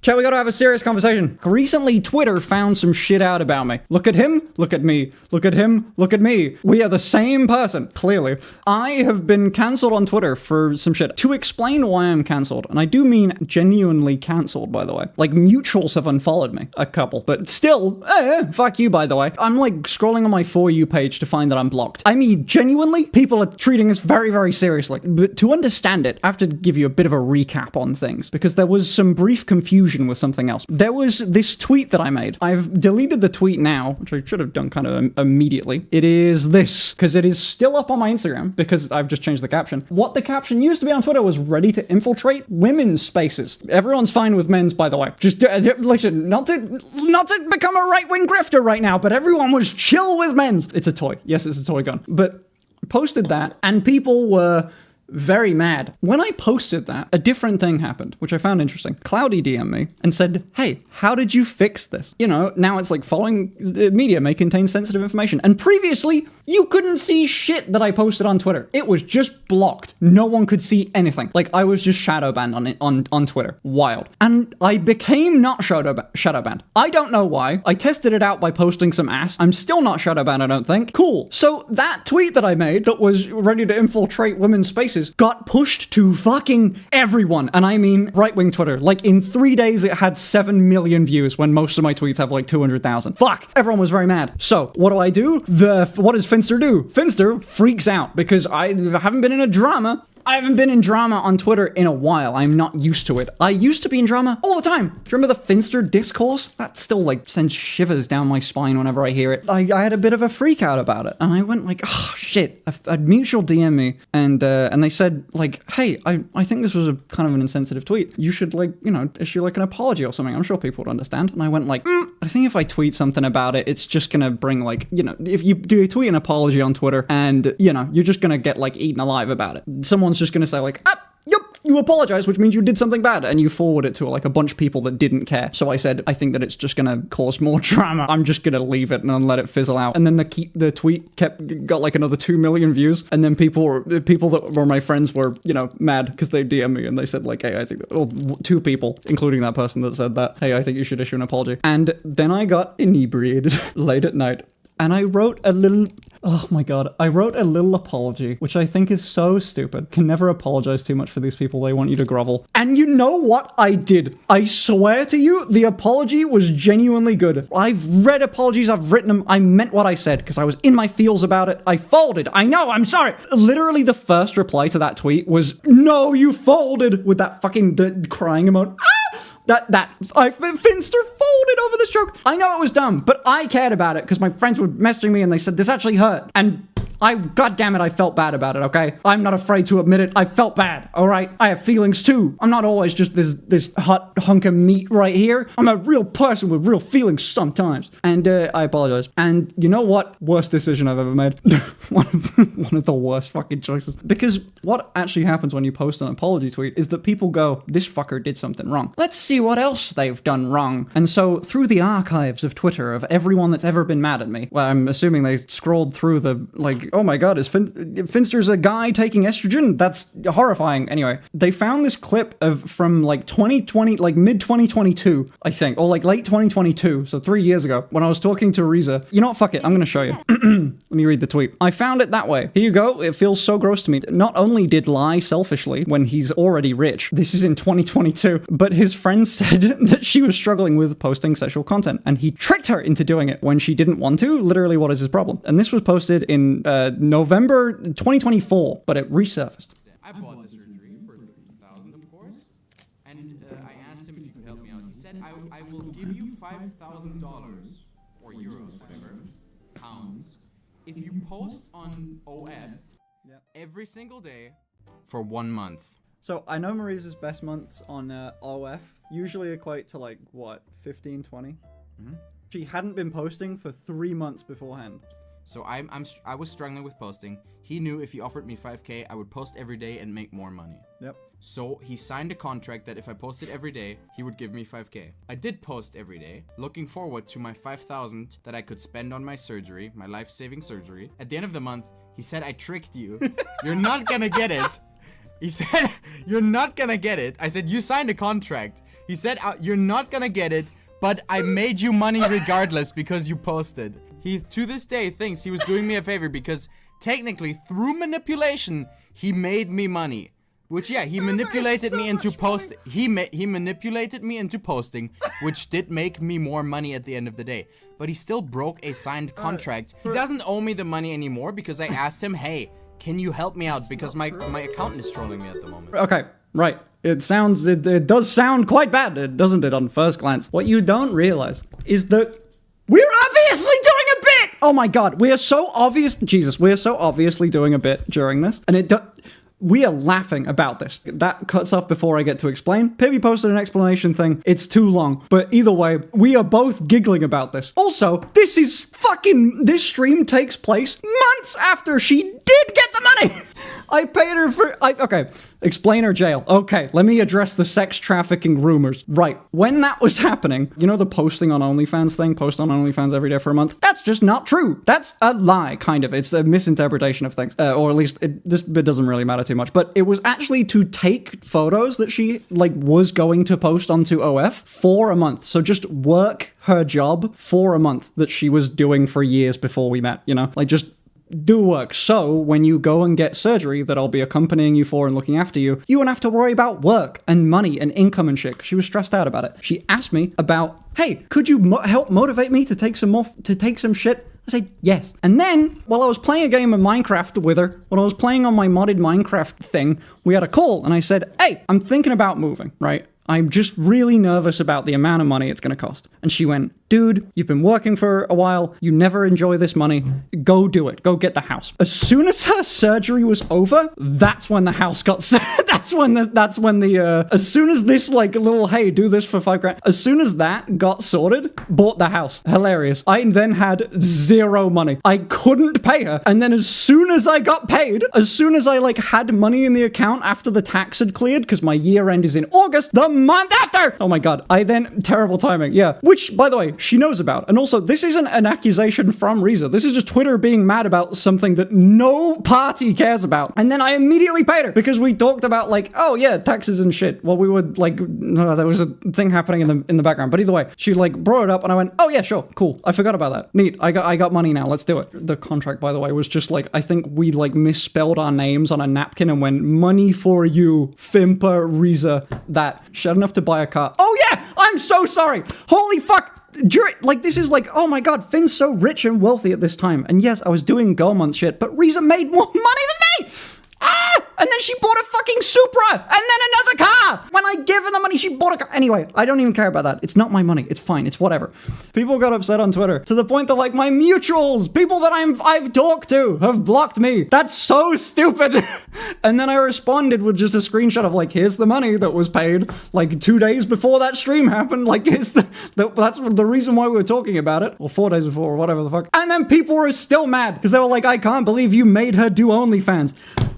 Chat, we gotta have a serious conversation. Recently, Twitter found some shit out about me. Look at him, look at me. Look at him, look at me. We are the same person, clearly. I have been cancelled on Twitter for some shit. To explain why I'm cancelled, and I do mean genuinely cancelled, by the way. Like, mutuals have unfollowed me. A couple. But still, fuck you, by the way. I'm like scrolling on my For You page to find that I'm blocked. I mean, genuinely, people are treating this very, very seriously. But to understand it, I have to give you a bit of a recap on things, because there was some brief confusion with something else. There was this tweet that I made. I've deleted the tweet now, which I should have done kind of immediately. It is this, because it is still up on my Instagram, because I've just changed the caption. What the caption used to be on Twitter was ready to infiltrate women's spaces. Everyone's fine with men's, by the way. Just listen, not to become a right-wing grifter right now, but everyone was chill with men's. It's a toy. Yes, it's a toy gun. But posted that, and people were very mad. When I posted that, a different thing happened, which I found interesting. Cloudy DM'd me and said, hey, how did you fix this? You know, now it's like following media may contain sensitive information. And previously, you couldn't see shit that I posted on Twitter. It was just blocked. No one could see anything. Like, I was just shadow banned on Twitter. Wild. And I became not shadow banned. I don't know why. I tested it out by posting some ass. I'm still not shadow banned, I don't think. Cool. So that tweet that I made that was ready to infiltrate women's spaces got pushed to fucking everyone. And I mean right-wing Twitter. Like, in 3 days, it had 7 million views when most of my tweets have like 200,000. Fuck! Everyone was very mad. So, what do? What does Finster do? Finster freaks out because I haven't been in a drama. I haven't been in drama on Twitter in a while. I'm not used to it. I used to be in drama all the time. Do you remember the Finster discourse? That still like sends shivers down my spine whenever I hear it. I had a bit of a freak out about it. And I went like, oh shit. A mutual DM me and they said like, hey, I think this was a kind of an insensitive tweet. You should like, you know, issue like an apology or something. I'm sure people would understand. And I went like, I think if I tweet something about it, it's just gonna bring like, you know, if you do tweet an apology on Twitter and, you know, you're just gonna get like eaten alive about it. Someone's just gonna say like, yep, you apologize, which means you did something bad, and you forward it to like a bunch of people that didn't care. So I said, I think that it's just gonna cause more drama. I'm just gonna leave it and let it fizzle out. And then the tweet got like another 2 million views, and then people that were my friends were, you know, mad because they DM'd me and they said like, hey, I think that, 2 people, including that person that said that, hey, I think you should issue an apology. And then I got inebriated late at night. And I wrote a little, oh my god, I wrote a little apology, which I think is so stupid. Can never apologize too much for these people. They want you to grovel. And you know what I did? I swear to you, the apology was genuinely good. I've read apologies, I've written them. I meant what I said because I was in my feels about it. I folded. I know, I'm sorry. Literally the first reply to that tweet was, no, you folded, with that fucking crying emoji. Finster folded over this joke. I know it was dumb, but I cared about it because my friends were messaging me and they said, this actually hurt. And goddammit, I felt bad about it, okay? I'm not afraid to admit it. I felt bad, all right? I have feelings too. I'm not always just this hot hunk of meat right here. I'm a real person with real feelings sometimes. And I apologize. And you know what? Worst decision I've ever made. one of the worst fucking choices. Because what actually happens when you post an apology tweet is that people go, this fucker did something wrong. Let's see what else they've done wrong. And so through the archives of Twitter of everyone that's ever been mad at me, well, I'm assuming they scrolled through the, like, oh my god, is Finster's a guy taking estrogen? That's horrifying. Anyway, they found this clip from like 2020, like mid 2022, I think, or like late 2022, so 3 years ago, when I was talking to Reza. You know what, fuck it, I'm gonna show you. Let me read the tweet. I found it that way. Here you go. It feels so gross to me. Not only did lie selfishly when he's already rich, this is in 2022, but his friend said that she was struggling with posting sexual content, and he tricked her into doing it when she didn't want to. Literally, what is his problem? And this was posted in November 2024, but it resurfaced. I bought the surgery for $50,000, of course, and I asked him if he could help me out. He said, I will give you $5,000 or euros, whatever, pounds, if you post on OF every single day for 1 month. So I know Marisa's best months on OF usually equate to like, what, 15, 20? Mm-hmm. She hadn't been posting for 3 months beforehand. So I was struggling with posting. He knew if he offered me 5K, I would post every day and make more money. Yep. So he signed a contract that if I posted every day, he would give me 5K. I did post every day, looking forward to my 5,000 that I could spend on my surgery, my life-saving surgery. At the end of the month, he said, I tricked you. You're not gonna get it. He said, you're not gonna get it. I said, you signed a contract. He said, you're not gonna get it, but I made you money regardless because you posted. He, to this day, thinks he was doing me a favor because technically, through manipulation, he made me money. Which, yeah, he manipulated me into post. He manipulated me into posting, which did make me more money at the end of the day. But he still broke a signed contract. He doesn't owe me the money anymore because I asked him, hey, can you help me out? Because my accountant is trolling me at the moment. Okay, right. It does sound quite bad, doesn't it, on first glance? What you don't realize is that we're obviously doing a bit! Oh my god, we are so obviously doing a bit during this. And we are laughing about this. That cuts off before I get to explain. Pibby posted an explanation thing. It's too long. But either way, we are both giggling about this. Also, this stream takes place months after she did get the money! I paid her for... Okay. Explainer jail. Okay, let me address the sex trafficking rumors. Right. When that was happening, you know the posting on OnlyFans thing? Post on OnlyFans every day for a month? That's just not true. That's a lie, kind of. It's a misinterpretation of things. Or at least, this bit doesn't really matter too much. But it was actually to take photos that she, was going to post onto OF for a month. So just work her job for a month that she was doing for years before we met, you know? Just do work. So when you go and get surgery that I'll be accompanying you for and looking after you, you won't have to worry about work and money and income and shit. She was stressed out about it. She asked me about, hey, could you help motivate me to take some shit? I said, yes. And then, while I was playing a game of Minecraft with her, when I was playing on my modded Minecraft thing, we had a call and I said, hey, I'm thinking about moving, right? I'm just really nervous about the amount of money it's going to cost. And she went, dude, you've been working for a while. You never enjoy this money. Go do it. Go get the house. As soon as her surgery was over, that's when the house got as soon as this little, hey, do this for $5,000. As soon as that got sorted, bought the house. Hilarious. I then had zero money. I couldn't pay her. And then as soon as I got paid, as soon as I had money in the account after the tax had cleared, because my year end is in August, the month after. Oh my god. Terrible timing. Yeah. Which, by the way, she knows about. And also, this isn't an accusation from Reza. This is just Twitter being mad about something that no party cares about. And then I immediately paid her because we talked about oh yeah, taxes and shit. Well, we would there was a thing happening in the background. But either way, she brought it up and I went, oh yeah, sure, cool. I forgot about that. Neat. I got money now. Let's do it. The contract, by the way, was just I think we misspelled our names on a napkin and went, money for you, Fimpa, Reza, that. She had enough to buy a car. Oh yeah, I'm so sorry. Holy fuck. This is oh my god, Finn's so rich and wealthy at this time. And yes, I was doing girl month shit, but Reza made more money than me! And then she bought a fucking Supra! And then another car! When I gave her the money, she bought a car. Anyway, I don't even care about that. It's not my money. It's fine. It's whatever. People got upset on Twitter to the point that my mutuals, people that I've talked to, have blocked me. That's so stupid. And then I responded with just a screenshot of here's the money that was paid 2 days before that stream happened. Here's that's the reason why we were talking about it. Or 4 days before or whatever the fuck. And then people were still mad because they were I can't believe you made her do OnlyFans.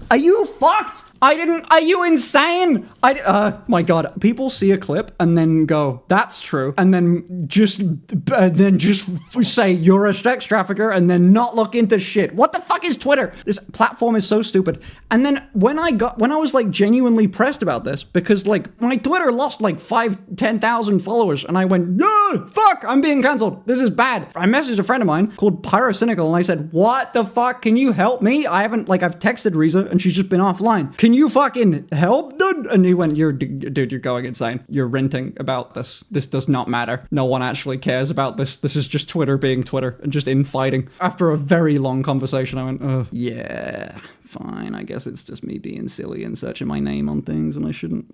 Are you fucked? Are you insane? My god, people see a clip and then go, that's true. And then just say you're a sex trafficker and then not look into shit. What the fuck is Twitter? This platform is so stupid. And then when I was genuinely pressed about this, because my Twitter lost 10,000 followers and I went, no, fuck, I'm being canceled. This is bad. I messaged a friend of mine called Pyrocynical and I said, what the fuck? Can you help me? I've texted Reza and she's just been offline. Can you fucking help, dude? And he went, you're going insane. You're ranting about this. This does not matter. No one actually cares about this. This is just Twitter being Twitter and just infighting. After a very long conversation, I went, oh, yeah. Fine, I guess it's just me being silly and searching my name on things, and I shouldn't.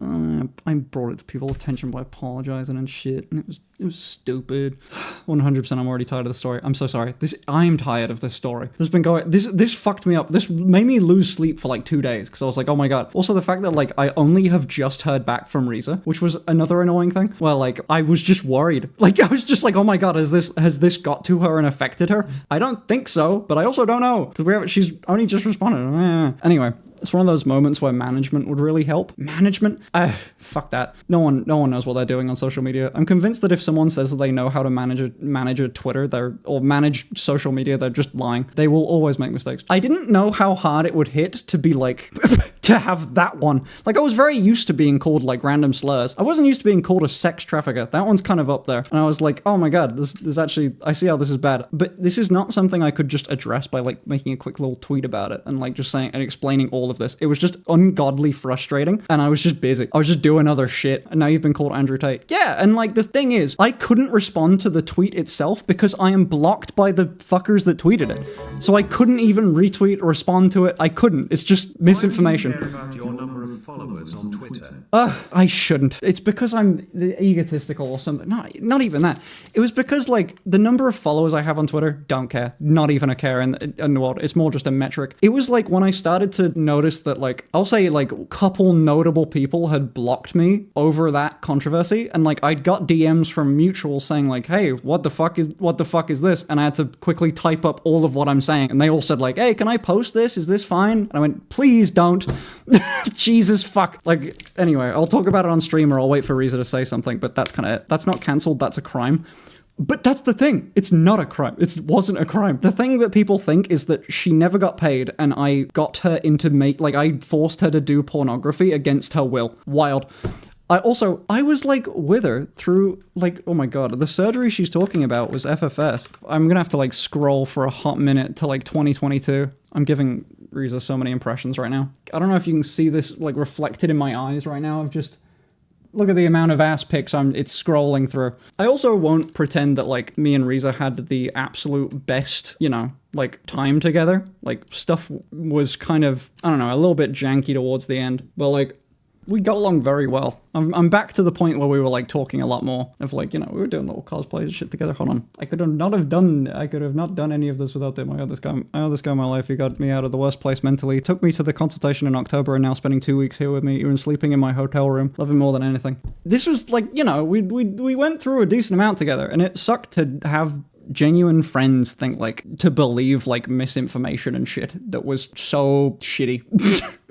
I brought it to people's attention by apologizing and shit, and it was stupid. 100%. I'm already tired of the story. I'm so sorry. I'm tired of this story. This fucked me up. This made me lose sleep for 2 days because I was oh my god. Also, the fact that I only have just heard back from Reza, which was another annoying thing. Well, I was just worried. I was just oh my god, has this got to her and affected her? I don't think so, but I also don't know because she's only just responded. Anyway, It's one of those moments where management would really help. Management? Fuck that. No one knows what they're doing on social media. I'm convinced that if someone says that they know how to manage a Twitter, or manage social media, they're just lying. They will always make mistakes. I didn't know how hard it would hit to be like, to have that one. Like, I was very used to being called like random slurs. I wasn't used to being called a sex trafficker. That one's kind of up there. And I was like, oh my god, this actually, I see how this is bad. But this is not something I could just address by like making a quick little tweet about it and like just saying and explaining all of this. It was just ungodly frustrating, and I was just busy. I was just doing other shit, and now you've been called Andrew Tate. Yeah, and like the thing is, I couldn't respond to the tweet itself because I am blocked by the fuckers that tweeted it. So I couldn't even retweet or respond to it. I couldn't. It's just misinformation. Why do you care about your number of followers on Twitter? I shouldn't. It's because I'm egotistical or something. Not even that. It was because like the number of followers I have on Twitter, don't care. Not even a care in the world. It's more just a metric. It was like when I started to notice that like, I'll say like a couple notable people had blocked me over that controversy, and like I'd got DMs from mutuals saying like, hey, what the fuck is this? And I had to quickly type up all of what I'm saying, and they all said like, hey, can I post this? Is this fine? And I went, please don't. Jesus fuck. Like, anyway, I'll talk about it on stream, or I'll wait for Reza to say something, but that's kind of it. That's not cancelled, that's a crime. But that's the thing. It's not a crime. It wasn't a crime. The thing that people think is that she never got paid, and I got her into I forced her to do pornography against her will. Wild. I was like with her through like, oh my god, the surgery she's talking about was FFS. I'm gonna have to like scroll for a hot minute to like 2022. I'm giving Reza so many impressions right now. I don't know if you can see this like reflected in my eyes right now. I've just... Look at the amount of ass pics it's scrolling through. I also won't pretend that, like, me and Reza had the absolute best, you know, like, time together. Like, stuff was kind of, I don't know, a little bit janky towards the end. But, like, we got along very well. I'm back to the point where we were, like, talking a lot more. Of, like, you know, we were doing little cosplays and shit together. Hold on. I could have not done any of this without him. I owe this guy in my life. He got me out of the worst place mentally. He took me to the consultation in October, and now spending 2 weeks here with me, even sleeping in my hotel room. Love him more than anything. This was, like, you know, we went through a decent amount together, and it sucked to have genuine friends think, like, to believe, like, misinformation and shit that was so shitty.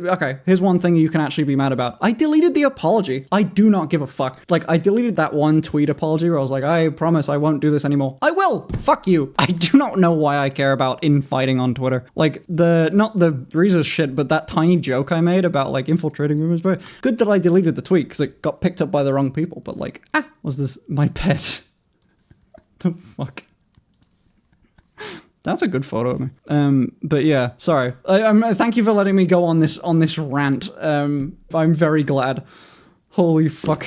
Okay, here's one thing you can actually be mad about. I deleted the apology. I do not give a fuck. Like, I deleted that one tweet apology where I was like, I promise I won't do this anymore. I will! Fuck you! I do not know why I care about infighting on Twitter. Like, not the Reza shit, but that tiny joke I made about, like, infiltrating women's play. Good that I deleted the tweet, because it got picked up by the wrong people, but, like, was this my pet? The fuck? That's a good photo of me. But yeah, sorry. Thank you for letting me go on this rant. I'm very glad. Holy fuck.